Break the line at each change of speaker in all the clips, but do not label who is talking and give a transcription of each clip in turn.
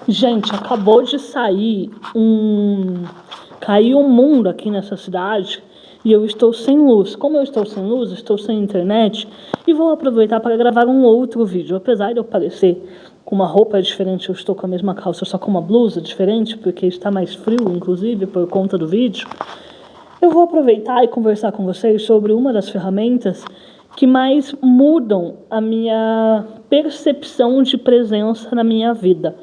Gente, acabou de sair caiu um mundo aqui nessa cidade e eu estou sem luz. Como eu estou sem luz, estou sem internet e vou aproveitar para gravar um outro vídeo. Apesar de eu parecer com uma roupa diferente, eu estou com a mesma calça, só com uma blusa diferente, porque está mais frio, inclusive, por conta do vídeo. Eu vou aproveitar e conversar com vocês sobre uma das ferramentas que mais mudam a minha percepção de presença na minha vida,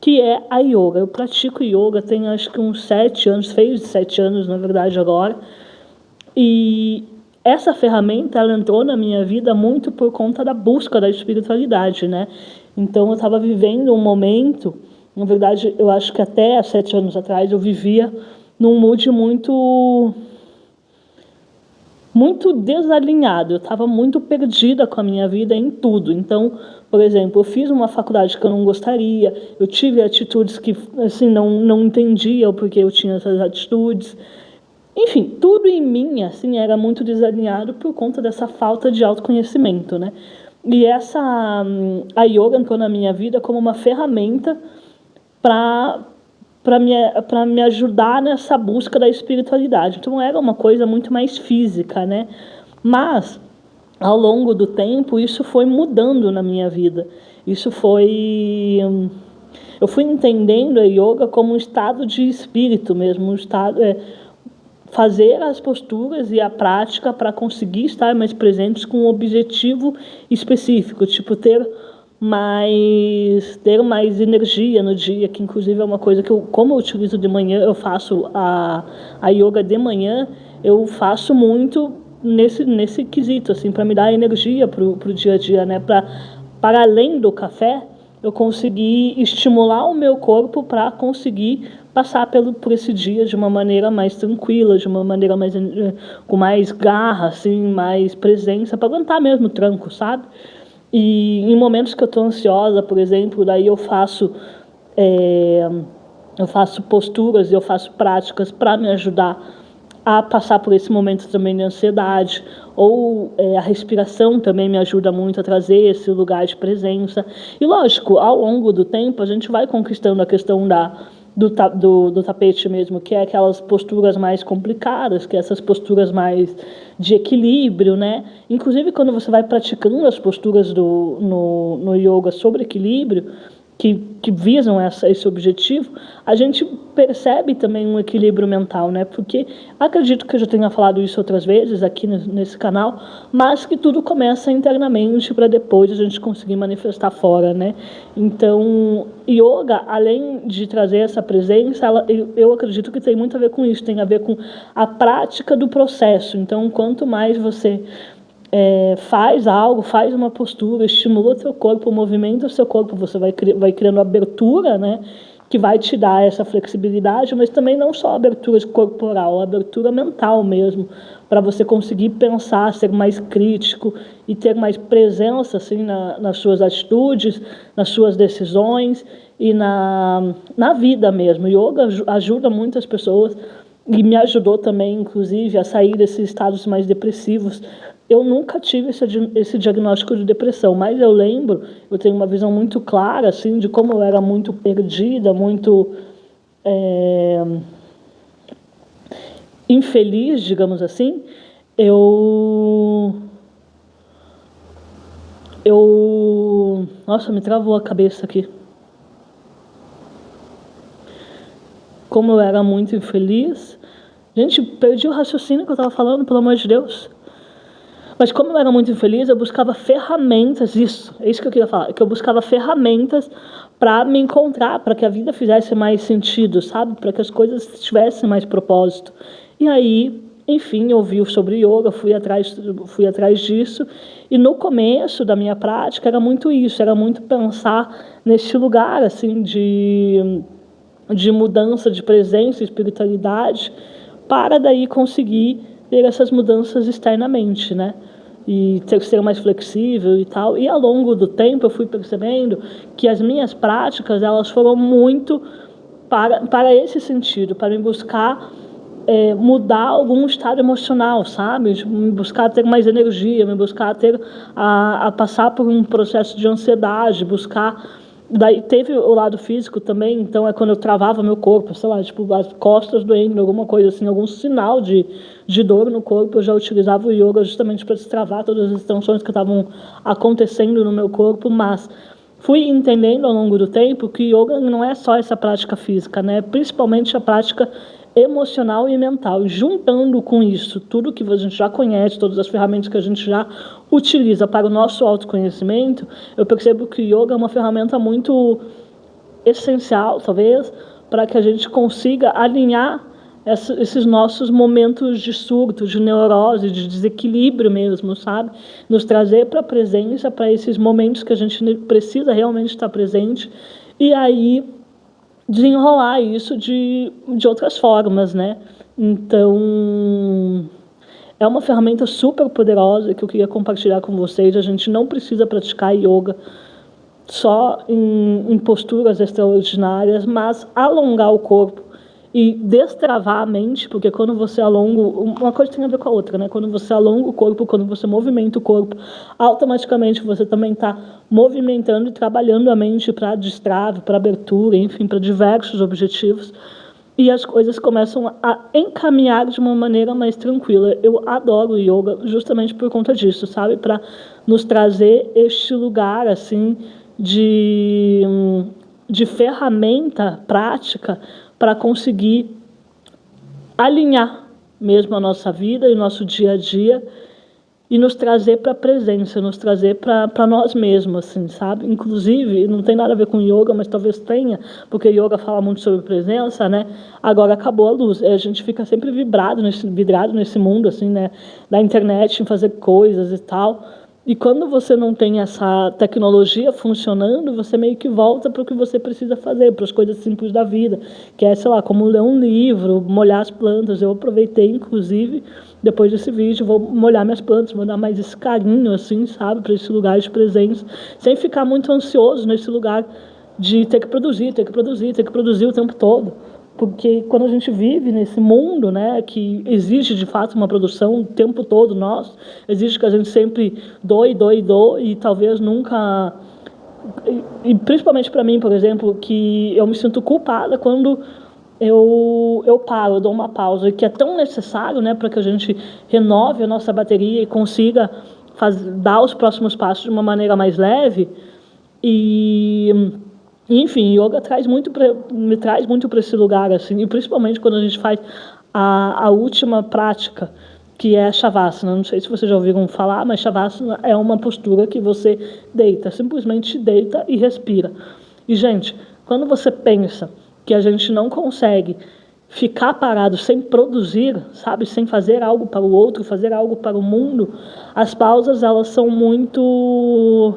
que é a yoga. Eu pratico yoga tem acho que uns 7 anos, fez 7 anos na verdade agora, e essa ferramenta ela entrou na minha vida muito por conta da busca da espiritualidade, né? Então eu estava vivendo um momento, na verdade eu acho que até 7 anos atrás eu vivia num mood muito desalinhado, eu estava muito perdida com a minha vida em tudo. Então, por exemplo, eu fiz uma faculdade que eu não gostaria, eu tive atitudes que assim não entendia o porquê eu tinha essas atitudes. Enfim, tudo em mim assim era muito desalinhado por conta dessa falta de autoconhecimento, né? E a yoga entrou na minha vida como uma ferramenta para me ajudar nessa busca da espiritualidade. Então era uma coisa muito mais física, né? Mas ao longo do tempo isso foi mudando na minha vida. Eu fui entendendo a yoga como um estado de espírito mesmo, fazer as posturas e a prática para conseguir estar mais presentes com um objetivo específico, tipo ter mais energia no dia, que inclusive é uma coisa que como eu utilizo de manhã, eu faço a yoga de manhã, eu faço muito nesse quesito, assim, para me dar energia pro dia a dia, né? Para além do café, eu conseguir estimular o meu corpo para conseguir passar por esse dia de uma maneira mais tranquila, de uma maneira com mais garra, assim, mais presença, para aguentar mesmo o tranco, sabe? E em momentos que eu estou ansiosa, por exemplo, daí eu faço posturas, eu faço práticas para me ajudar a passar por esse momento também de ansiedade, ou a respiração também me ajuda muito a trazer esse lugar de presença. E lógico, ao longo do tempo a gente vai conquistando a questão do tapete mesmo, que é aquelas posturas mais complicadas, que é essas posturas mais de equilíbrio, né? Inclusive quando você vai praticando as posturas no yoga sobre equilíbrio, que visam esse objetivo, a gente percebe também um equilíbrio mental, né? Porque acredito que eu já tenha falado isso outras vezes aqui nesse canal, mas que tudo começa internamente para depois a gente conseguir manifestar fora, né? Então, yoga, além de trazer essa presença, eu acredito que tem muito a ver com isso, tem a ver com a prática do processo. Então, quanto mais você faz algo, faz uma postura, estimula o seu corpo, movimenta o seu corpo, você vai criando abertura, né, que vai te dar essa flexibilidade, mas também não só abertura corporal, abertura mental mesmo, para você conseguir pensar, ser mais crítico e ter mais presença assim, nas suas atitudes, nas suas decisões e na vida mesmo. Yoga ajuda muitas pessoas e me ajudou também, inclusive, a sair desses estados mais depressivos. Eu nunca tive esse diagnóstico de depressão, mas eu tenho uma visão muito clara, assim, de como eu era muito perdida, muito infeliz, digamos assim. Nossa, me travou a cabeça aqui. Como eu era muito infeliz. Gente, perdi o raciocínio que eu estava falando, pelo amor de Deus. Mas como eu era muito infeliz, eu buscava ferramentas, é isso que eu queria falar, que eu buscava ferramentas para me encontrar, para que a vida fizesse mais sentido, sabe? Para que as coisas tivessem mais propósito. E aí, enfim, eu ouvi sobre yoga, fui atrás disso, e no começo da minha prática era muito isso, era muito pensar nesse lugar, assim, de mudança de presença, espiritualidade, para daí conseguir ter essas mudanças externamente, né? E ter que ser mais flexível e tal. E ao longo do tempo eu fui percebendo que as minhas práticas, elas foram muito para esse sentido, para me buscar mudar algum estado emocional, sabe? Me buscar ter mais energia, me buscar a passar por um processo de ansiedade, buscar Daí teve o lado físico também, então é quando eu travava meu corpo, sei lá, tipo, as costas doendo, alguma coisa assim, algum sinal de dor no corpo, eu já utilizava o yoga justamente para destravar todas as tensões que estavam acontecendo no meu corpo, mas fui entendendo ao longo do tempo que yoga não é só essa prática física, né? Principalmente a prática emocional e mental. Juntando com isso tudo que a gente já conhece, todas as ferramentas que a gente já utiliza para o nosso autoconhecimento, eu percebo que o yoga é uma ferramenta muito essencial, talvez, para que a gente consiga alinhar esses nossos momentos de surto, de neurose, de desequilíbrio mesmo, sabe? Nos trazer para a presença, para esses momentos que a gente precisa realmente estar presente, e aí desenrolar isso de outras formas, né? Então, é uma ferramenta super poderosa que eu queria compartilhar com vocês. A gente não precisa praticar yoga só em posturas extraordinárias, mas alongar o corpo e destravar a mente, porque quando você alonga, uma coisa tem a ver com a outra, né? Quando você alonga o corpo, quando você movimenta o corpo, automaticamente você também está movimentando e trabalhando a mente para destrave, para abertura, enfim, para diversos objetivos. E as coisas começam a encaminhar de uma maneira mais tranquila. Eu adoro o yoga justamente por conta disso, sabe? Para nos trazer este lugar, assim, de ferramenta prática para conseguir alinhar mesmo a nossa vida e o nosso dia a dia e nos trazer para a presença, nos trazer para nós mesmos, assim, sabe? Inclusive, não tem nada a ver com yoga, mas talvez tenha, porque yoga fala muito sobre presença, né? Agora acabou a luz, a gente fica sempre vidrado nesse mundo, assim, né? Da internet, em fazer coisas e tal. E quando você não tem essa tecnologia funcionando, você meio que volta para o que você precisa fazer, para as coisas simples da vida, que é, sei lá, como ler um livro, molhar as plantas. Eu aproveitei, inclusive, depois desse vídeo, vou molhar minhas plantas, vou dar mais esse carinho, assim, sabe, para esse lugar de presença, sem ficar muito ansioso nesse lugar de ter que produzir o tempo todo. Porque quando a gente vive nesse mundo, né, que exige de fato uma produção o tempo todo, exige que a gente sempre doe, e talvez nunca... E principalmente para mim, por exemplo, que eu me sinto culpada quando eu paro, eu dou uma pausa, que é tão necessário, né, para que a gente renove a nossa bateria e consiga dar os próximos passos de uma maneira mais leve. Enfim, yoga me traz muito para esse lugar, assim, e principalmente quando a gente faz a última prática, que é a Shavasana. Não sei se vocês já ouviram falar, mas Shavasana é uma postura que você deita, simplesmente deita e respira. E, gente, quando você pensa que a gente não consegue ficar parado sem produzir, sabe, sem fazer algo para o outro, fazer algo para o mundo, as pausas, elas são muito...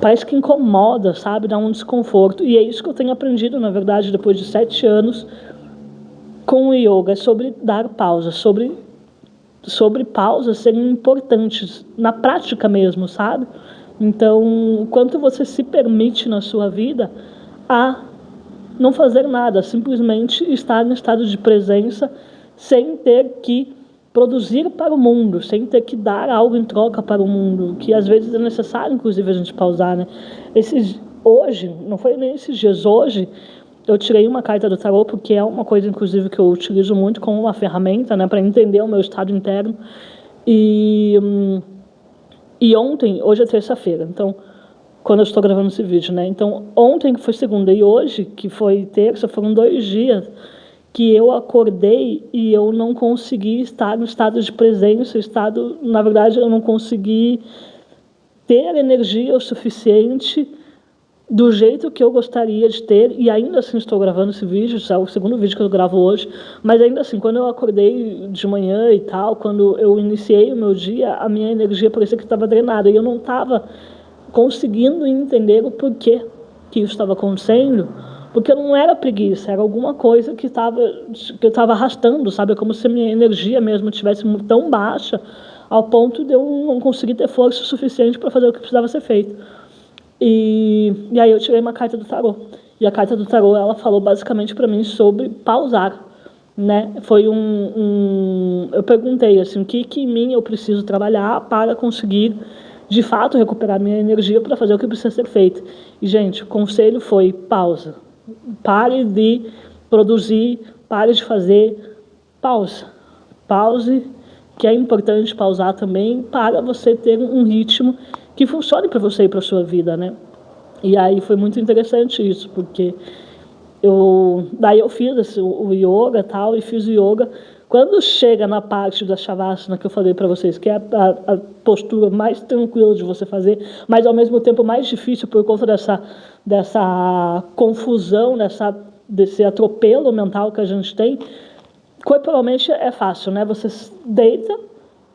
parece que incomoda, sabe, dá um desconforto. E é isso que eu tenho aprendido, na verdade, depois de 7 anos com o yoga, é sobre dar pausas, sobre pausas serem importantes, na prática mesmo, sabe? Então, o quanto você se permite na sua vida a não fazer nada, simplesmente estar em estado de presença, sem ter que produzir para o mundo, sem ter que dar algo em troca para o mundo, que às vezes é necessário, inclusive, a gente pausar, né? Hoje, não foi nem esses dias, hoje, eu tirei uma carta do tarô, porque é uma coisa, inclusive, que eu utilizo muito como uma ferramenta, né, para entender o meu estado interno. E ontem, hoje é terça-feira, então, quando eu estou gravando esse vídeo, né? Então, ontem, que foi segunda, e hoje, que foi terça, foram 2 dias que eu acordei e eu não consegui estar no estado de presença, na verdade, eu não consegui ter energia o suficiente do jeito que eu gostaria de ter, e ainda assim estou gravando esse vídeo, é o segundo vídeo que eu gravo hoje, mas ainda assim, quando eu acordei de manhã e tal, quando eu iniciei o meu dia, a minha energia parecia que estava drenada, e eu não estava conseguindo entender o porquê que isso estava acontecendo, porque não era preguiça, era alguma coisa que eu estava arrastando, sabe? É como se a minha energia mesmo estivesse tão baixa, ao ponto de eu não conseguir ter força suficiente para fazer o que precisava ser feito. E aí eu tirei uma carta do tarô. E a carta do tarô, ela falou basicamente para mim sobre pausar, né? Foi eu perguntei assim, o que em mim eu preciso trabalhar para conseguir de fato, recuperar minha energia para fazer o que precisa ser feito. E, gente, o conselho foi pausa. Pare de produzir, pare de fazer, pausa. Pause, que é importante pausar também para você ter um ritmo que funcione para você e para a sua vida, né? E aí foi muito interessante isso, porque daí eu fiz o yoga tal, e fiz o yoga. Quando chega na parte da Shavasana que eu falei para vocês, que é a postura mais tranquila de você fazer, mas ao mesmo tempo mais difícil por conta dessa confusão, desse atropelo mental que a gente tem, corporalmente é fácil, né? Você deita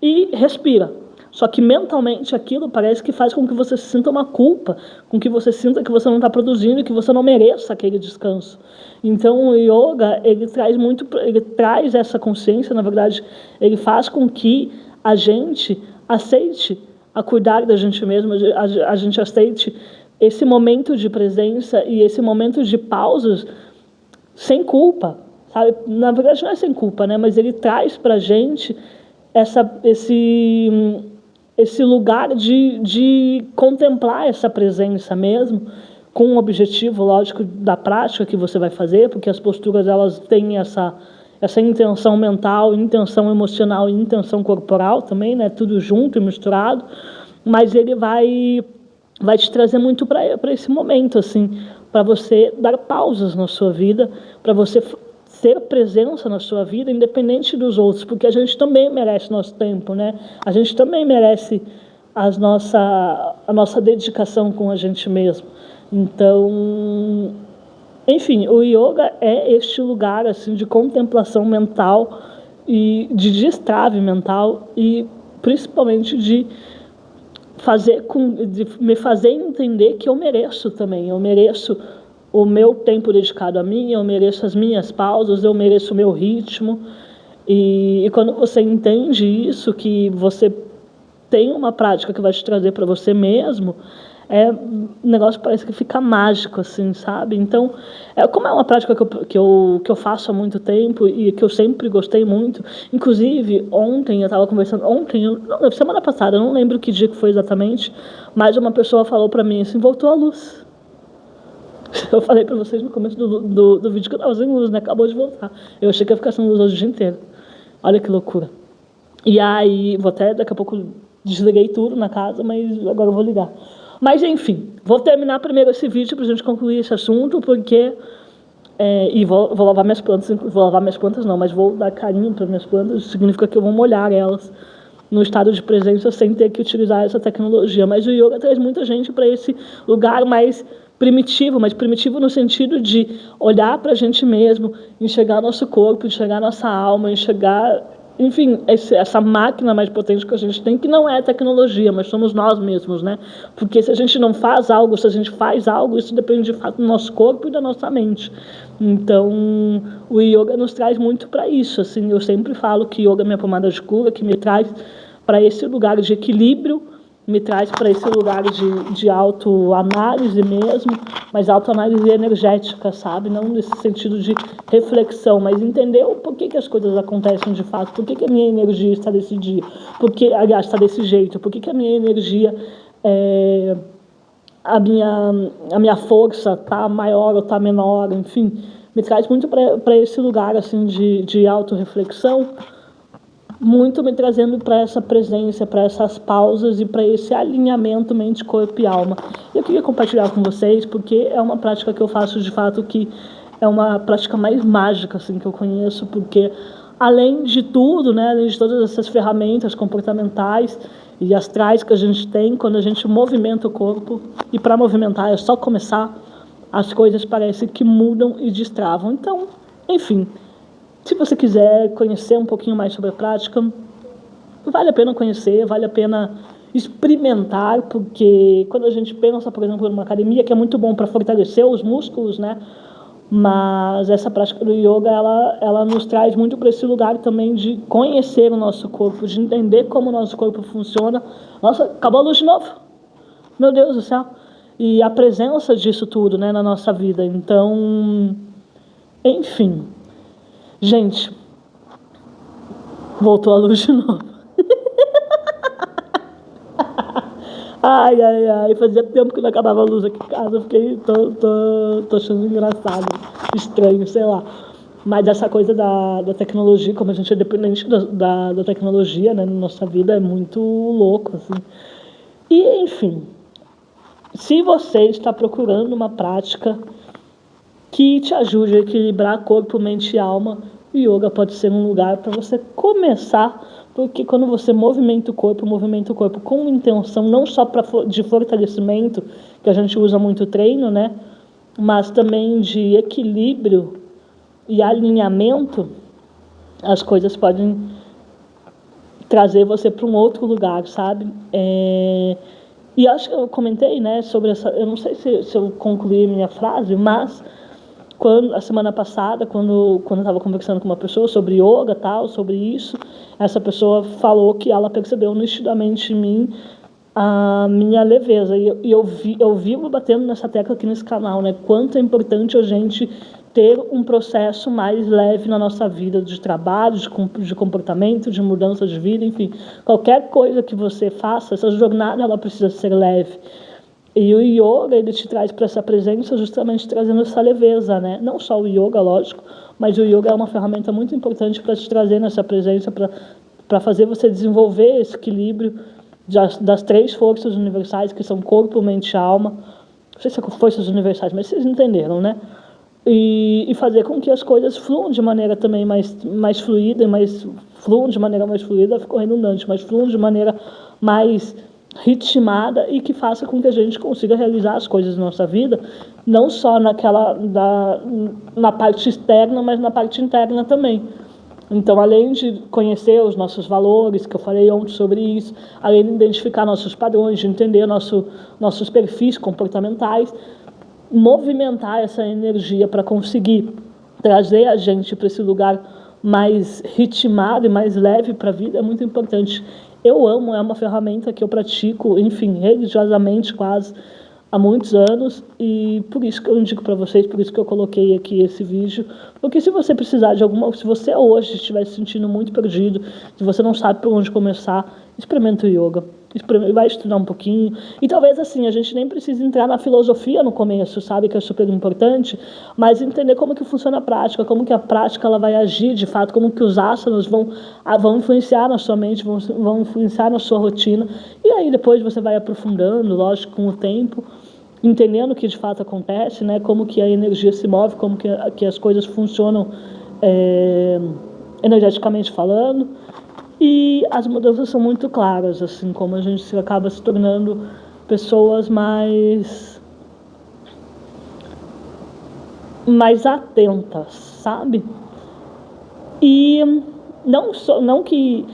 e respira. Só que mentalmente aquilo parece que faz com que você sinta uma culpa, com que você sinta que você não está produzindo e que você não mereça aquele descanso. Então o yoga, ele traz essa consciência, na verdade, ele faz com que a gente aceite a cuidar da gente mesmo, a gente aceite esse momento de presença e esse momento de pausas sem culpa, sabe? Na verdade não é sem culpa, né? Mas ele traz para a gente esse lugar de contemplar essa presença mesmo, com um objetivo, lógico, da prática que você vai fazer, porque as posturas elas têm essa intenção mental, intenção emocional e intenção corporal também, né? Tudo junto e misturado, mas ele vai te trazer muito para esse momento, assim, para você dar pausas na sua vida, para você ter presença na sua vida, independente dos outros, porque a gente também merece nosso tempo, né? A gente também merece a nossa dedicação com a gente mesmo. Então, enfim, o yoga é este lugar assim de contemplação mental e de destrave mental e principalmente de me fazer entender que eu mereço também, eu mereço o meu tempo dedicado a mim, eu mereço as minhas pausas, eu mereço o meu ritmo. E quando você entende isso, que você tem uma prática que vai te trazer para você mesmo, o negócio parece que fica mágico, assim, sabe? Então, como é uma prática que eu faço há muito tempo e que eu sempre gostei muito. Inclusive, ontem eu estava conversando, semana passada, eu não lembro que dia que foi exatamente, mas uma pessoa falou para mim assim, voltou a luz. Eu falei pra vocês no começo do vídeo que eu tava sem luz, né? Acabou de voltar. Eu achei que ia ficar sem luz hoje o dia inteiro. Olha que loucura. E aí, vou até daqui a pouco desliguei tudo na casa, mas agora eu vou ligar. Mas enfim, vou terminar primeiro esse vídeo pra gente concluir esse assunto, porque. E vou lavar minhas plantas, mas vou dar carinho para minhas plantas, significa que eu vou molhar elas no estado de presença sem ter que utilizar essa tecnologia. Mas o yoga traz muita gente para esse lugar mais primitivo, mas primitivo no sentido de olhar para a gente mesmo, enxergar nosso corpo, enxergar nossa alma, enxergar, enfim, essa máquina mais potente que a gente tem, que não é a tecnologia, mas somos nós mesmos, né? Porque se a gente não faz algo, se a gente faz algo, isso depende de fato do nosso corpo e da nossa mente. Então, o yoga nos traz muito para isso, assim, eu sempre falo que yoga é minha pomada de cura, que me traz para esse lugar de equilíbrio, me traz para esse lugar de autoanálise mesmo, mas autoanálise energética, sabe? Não nesse sentido de reflexão, mas entender o porquê que as coisas acontecem de fato, por que a minha energia está desse dia, aliás, está desse jeito, por que a minha energia, a minha força está maior ou está menor, enfim, me traz muito para esse lugar assim, de autorreflexão, muito me trazendo para essa presença, para essas pausas e para esse alinhamento mente, corpo e alma. Eu queria compartilhar com vocês, porque é uma prática que eu faço de fato que é uma prática mais mágica assim, que eu conheço, porque além de tudo, né, além de todas essas ferramentas comportamentais e astrais que a gente tem, quando a gente movimenta o corpo, e para movimentar é só começar, as coisas parecem que mudam e destravam. Então, enfim, se você quiser conhecer um pouquinho mais sobre a prática, vale a pena conhecer, vale a pena experimentar, porque quando a gente pensa, por exemplo, numa academia, que é muito bom para fortalecer os músculos, né? Mas essa prática do yoga, ela nos traz muito para esse lugar também de conhecer o nosso corpo, de entender como o nosso corpo funciona. Nossa, acabou a luz de novo. Meu Deus do céu. E a presença disso tudo, né, na nossa vida. Então, enfim. Gente, voltou a luz de novo. Ai, ai, ai, fazia tempo que não acabava a luz aqui em casa, eu fiquei, tô achando engraçado, estranho, sei lá. Mas essa coisa da tecnologia, como a gente é dependente da tecnologia, né, na nossa vida, é muito louco, assim. E, enfim, se você está procurando uma prática que te ajude a equilibrar corpo, mente e alma, o yoga pode ser um lugar para você começar, porque quando você movimenta o corpo com intenção não só de fortalecimento, que a gente usa muito treino, né, mas também de equilíbrio e alinhamento, as coisas podem trazer você para um outro lugar, sabe? E acho que eu comentei, né, sobre essa. Eu não sei se eu concluí minha frase, mas a semana passada, quando eu estava conversando com uma pessoa sobre yoga, tal, sobre isso, essa pessoa falou que ela percebeu nitidamente em mim a minha leveza. E eu vivo batendo nessa tecla aqui nesse canal, né? Quanto é importante a gente ter um processo mais leve na nossa vida de trabalho, de comportamento, de mudança de vida, enfim. Qualquer coisa que você faça, essa jornada ela precisa ser leve. E o yoga, ele te traz para essa presença justamente trazendo essa leveza, né? Não só o yoga, lógico, mas o yoga é uma ferramenta muito importante para te trazer nessa presença, para fazer você desenvolver esse equilíbrio das três forças universais, que são corpo, mente e alma. Não sei se são forças universais, mas vocês entenderam, né? E fazer com que as coisas fluam de maneira também mais fluida, fluam de maneira mais fluida, ficou redundante, mas fluam de maneira mais ritmada e que faça com que a gente consiga realizar as coisas na nossa vida, não só na parte externa, mas na parte interna também. Então, além de conhecer os nossos valores, que eu falei ontem sobre isso, além de identificar nossos padrões, de entender nossos perfis comportamentais, movimentar essa energia para conseguir trazer a gente para esse lugar mais ritmado e mais leve para a vida é muito importante. Eu amo, é uma ferramenta que eu pratico, enfim, religiosamente quase há muitos anos, e por isso que eu indico para vocês, por isso que eu coloquei aqui esse vídeo, porque se você precisar de se você hoje estiver se sentindo muito perdido, se você não sabe por onde começar, experimenta o yoga. Vai estudar um pouquinho, e talvez assim, a gente nem precise entrar na filosofia no começo, sabe, que é super importante, mas entender como que funciona a prática, como que a prática ela vai agir de fato, como que os asanas vão influenciar na sua mente, vão influenciar na sua rotina, e aí depois você vai aprofundando, lógico, com o tempo, entendendo o que de fato acontece, né, como que a energia se move, como que as coisas funcionam energeticamente falando. E as mudanças são muito claras, assim, como a gente acaba se tornando pessoas mais atentas, sabe? E não que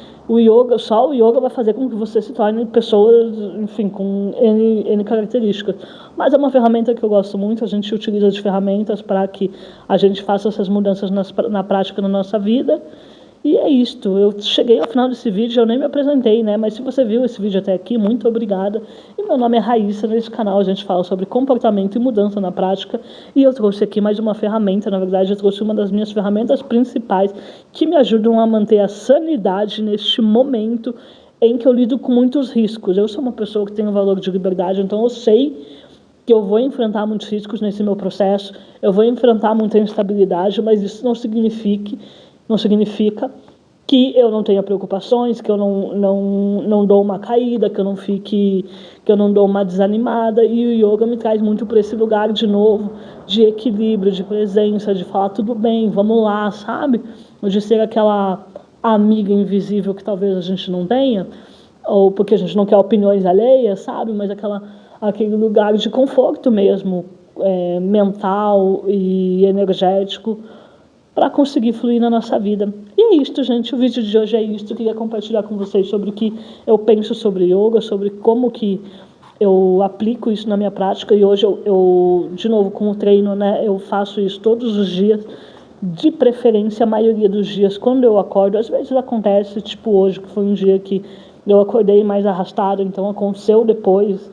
só o yoga vai fazer com que você se torne pessoas, enfim, com N características. Mas é uma ferramenta que eu gosto muito, a gente utiliza de ferramentas para que a gente faça essas mudanças na prática na nossa vida. E é isto, eu cheguei ao final desse vídeo, eu nem me apresentei, né? Mas se você viu esse vídeo até aqui, muito obrigada. E meu nome é Raíssa, nesse canal a gente fala sobre comportamento e mudança na prática. E eu trouxe aqui mais uma ferramenta, na verdade eu trouxe uma das minhas ferramentas principais que me ajudam a manter a sanidade neste momento em que eu lido com muitos riscos. Eu sou uma pessoa que tem um valor de liberdade, então eu sei que eu vou enfrentar muitos riscos nesse meu processo, eu vou enfrentar muita instabilidade, mas isso não significa que eu não tenha preocupações, que eu não dou uma caída, que eu não dou uma desanimada. E o yoga me traz muito para esse lugar de novo, de equilíbrio, de presença, de falar tudo bem, vamos lá, sabe? De ser aquela amiga invisível que talvez a gente não tenha, ou porque a gente não quer opiniões alheias, sabe? Mas aquele lugar de conforto mesmo, mental e energético, para conseguir fluir na nossa vida. E é isto, gente. O vídeo de hoje é isto. Eu queria compartilhar com vocês sobre o que eu penso sobre yoga, sobre como que eu aplico isso na minha prática. E hoje eu de novo, com o treino, né, eu faço isso todos os dias, de preferência a maioria dos dias, quando eu acordo. Às vezes acontece, tipo hoje, que foi um dia que eu acordei mais arrastado, então aconteceu depois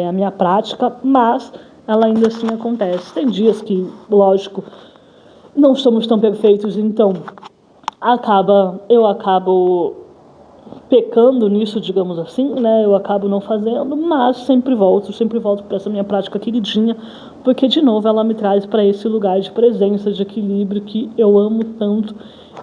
a minha prática, mas ela ainda assim acontece. Tem dias que, lógico, não somos tão perfeitos, então eu acabo pecando nisso, digamos assim, né? Eu acabo não fazendo, mas sempre volto para essa minha prática queridinha, porque de novo ela me traz para esse lugar de presença, de equilíbrio que eu amo tanto.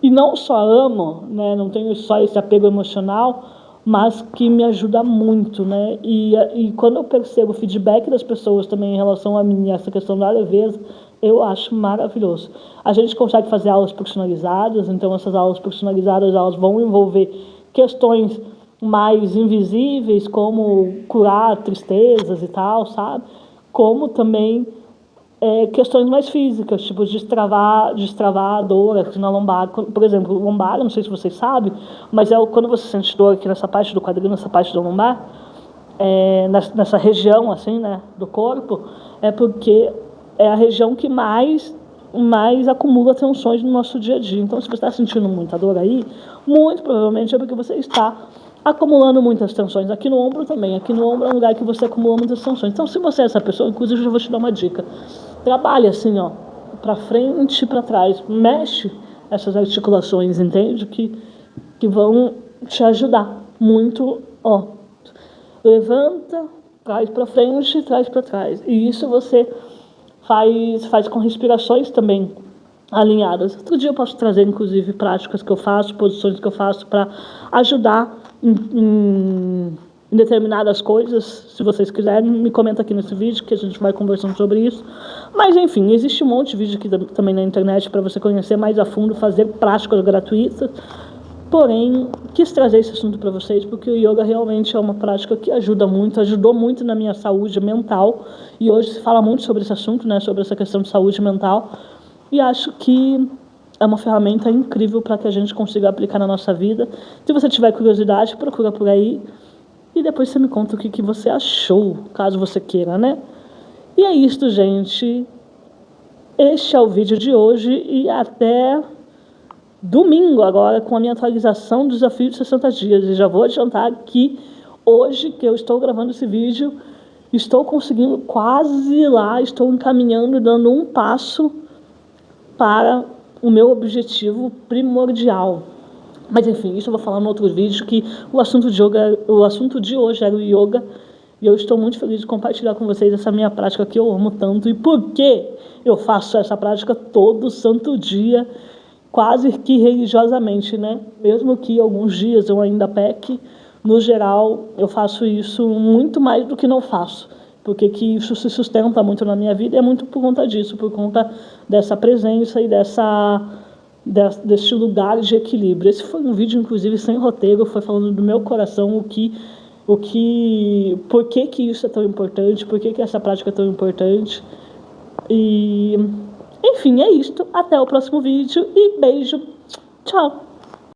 E não só amo, né? Não tenho só esse apego emocional, mas que me ajuda muito, né? E quando eu percebo o feedback das pessoas também em relação a mim, essa questão da leveza, eu acho maravilhoso. A gente consegue fazer aulas personalizadas, então essas aulas personalizadas elas vão envolver questões mais invisíveis, como curar tristezas e tal, sabe? Como também questões mais físicas, tipo destravar a dor aqui na lombar. Por exemplo, lombar, não sei se vocês sabem, mas quando você sente dor aqui nessa parte do quadril, nessa parte da lombar, nessa região assim, né, do corpo, é porque é a região que mais acumula tensões no nosso dia a dia. Então, se você está sentindo muita dor aí, muito provavelmente é porque você está acumulando muitas tensões. Aqui no ombro também. Aqui no ombro é um lugar que você acumula muitas tensões. Então, se você é essa pessoa, inclusive eu já vou te dar uma dica. Trabalhe assim, ó, para frente e para trás. Mexe essas articulações, entende? Que vão te ajudar muito, ó. Levanta, traz para frente, traz para trás. E isso você faz com respirações também alinhadas. Outro dia eu posso trazer, inclusive, práticas que eu faço, posições que eu faço para ajudar em determinadas coisas. Se vocês quiserem, me comenta aqui nesse vídeo que a gente vai conversando sobre isso. Mas, enfim, existe um monte de vídeo aqui também na internet para você conhecer mais a fundo, fazer práticas gratuitas. Porém, quis trazer esse assunto para vocês porque o yoga realmente é uma prática que ajuda muito, ajudou muito na minha saúde mental. E hoje se fala muito sobre esse assunto, né, sobre essa questão de saúde mental. E acho que é uma ferramenta incrível para que a gente consiga aplicar na nossa vida. Se você tiver curiosidade, procura por aí. E depois você me conta o que você achou, caso você queira, né? E é isso, gente. Este é o vídeo de hoje e até domingo agora com a minha atualização do desafio de 60 dias. E já vou adiantar que hoje que eu estou gravando esse vídeo, estou conseguindo quase lá, estou encaminhando, dando um passo para o meu objetivo primordial. Mas enfim, isso eu vou falar no outro vídeo, que o assunto de hoje era o yoga. E eu estou muito feliz de compartilhar com vocês essa minha prática que eu amo tanto. E por que eu faço essa prática todo santo dia, quase que religiosamente, né? Mesmo que alguns dias eu ainda peque, no geral eu faço isso muito mais do que não faço. Porque que isso se sustenta muito na minha vida, é muito por conta disso, por conta dessa presença e desse lugar de equilíbrio. Esse foi um vídeo, inclusive, sem roteiro, foi falando do meu coração, por que isso é tão importante, por que essa prática é tão importante. E, enfim, é isto. Até o próximo vídeo e beijo. Tchau!